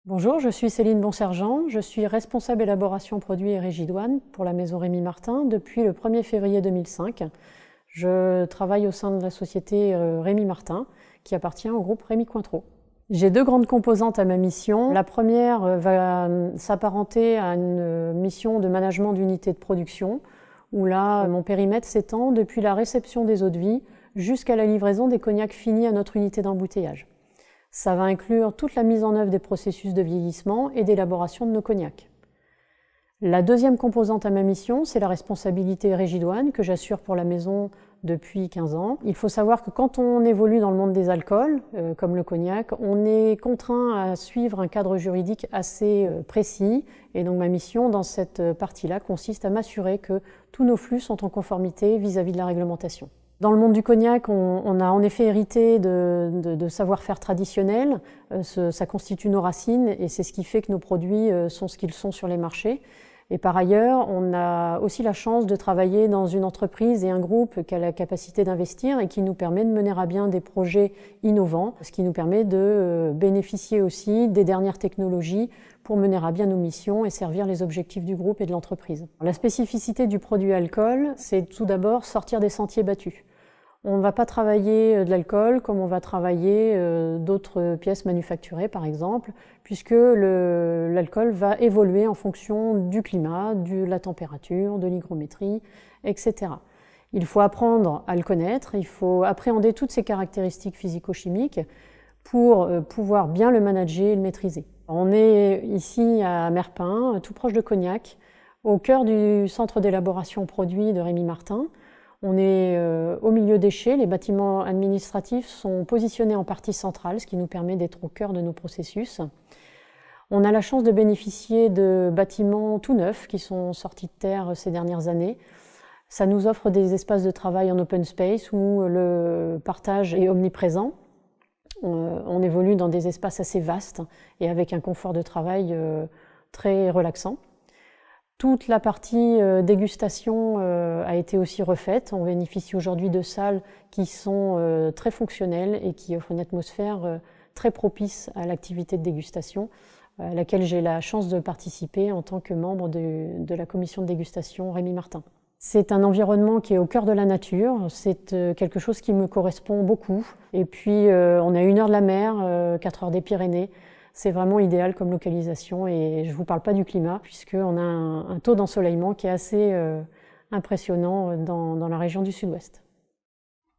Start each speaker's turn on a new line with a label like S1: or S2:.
S1: Bonjour, je suis Céline Bonsergent, je suis responsable élaboration produits et régie douane pour la maison Rémy Martin depuis le 1er février 2005. Je travaille au sein de la société Rémy Martin qui appartient au groupe Rémy Cointreau. J'ai deux grandes composantes à ma mission. La première va s'apparenter à une mission de management d'unité de production où là, mon périmètre s'étend depuis la réception des eaux-de-vie jusqu'à la livraison des cognacs finis à notre unité d'embouteillage. Ça va inclure toute la mise en œuvre des processus de vieillissement et d'élaboration de nos cognacs. La deuxième composante à ma mission, c'est la responsabilité régie douane que j'assure pour la maison depuis 15 ans. Il faut savoir que quand on évolue dans le monde des alcools, comme le cognac, on est contraint à suivre un cadre juridique assez précis. Et donc ma mission dans cette partie-là consiste à m'assurer que tous nos flux sont en conformité vis-à-vis de la réglementation. Dans le monde du cognac, on a en effet hérité de savoir-faire traditionnels. Ça constitue nos racines et c'est ce qui fait que nos produits sont ce qu'ils sont sur les marchés. Et par ailleurs, on a aussi la chance de travailler dans une entreprise et un groupe qui a la capacité d'investir et qui nous permet de mener à bien des projets innovants, ce qui nous permet de bénéficier aussi des dernières technologies pour mener à bien nos missions et servir les objectifs du groupe et de l'entreprise. La spécificité du produit alcool, c'est tout d'abord sortir des sentiers battus. On ne va pas travailler de l'alcool comme on va travailler d'autres pièces manufacturées par exemple, puisque l'alcool va évoluer en fonction du climat, de la température, de l'hygrométrie, etc. Il faut apprendre à le connaître, il faut appréhender toutes ses caractéristiques physico-chimiques pour pouvoir bien le manager et le maîtriser. On est ici à Merpin, tout proche de Cognac, au cœur du centre d'élaboration produits de Rémy Martin. On est au milieu des chais, les bâtiments administratifs sont positionnés en partie centrale, ce qui nous permet d'être au cœur de nos processus. On a la chance de bénéficier de bâtiments tout neufs qui sont sortis de terre ces dernières années. Ça nous offre des espaces de travail en open space où le partage est omniprésent. On évolue dans des espaces assez vastes et avec un confort de travail très relaxant. Toute la partie dégustation a été aussi refaite. On bénéficie aujourd'hui de salles qui sont très fonctionnelles et qui offrent une atmosphère très propice à l'activité de dégustation, à laquelle j'ai la chance de participer en tant que membre de la commission de dégustation Rémy Martin. C'est un environnement qui est au cœur de la nature, c'est quelque chose qui me correspond beaucoup. Et puis on est à 1 heure de la mer, 4 heures des Pyrénées. C'est vraiment idéal comme localisation et je ne vous parle pas du climat puisqu'on a un taux d'ensoleillement qui est assez impressionnant dans la région du sud-ouest.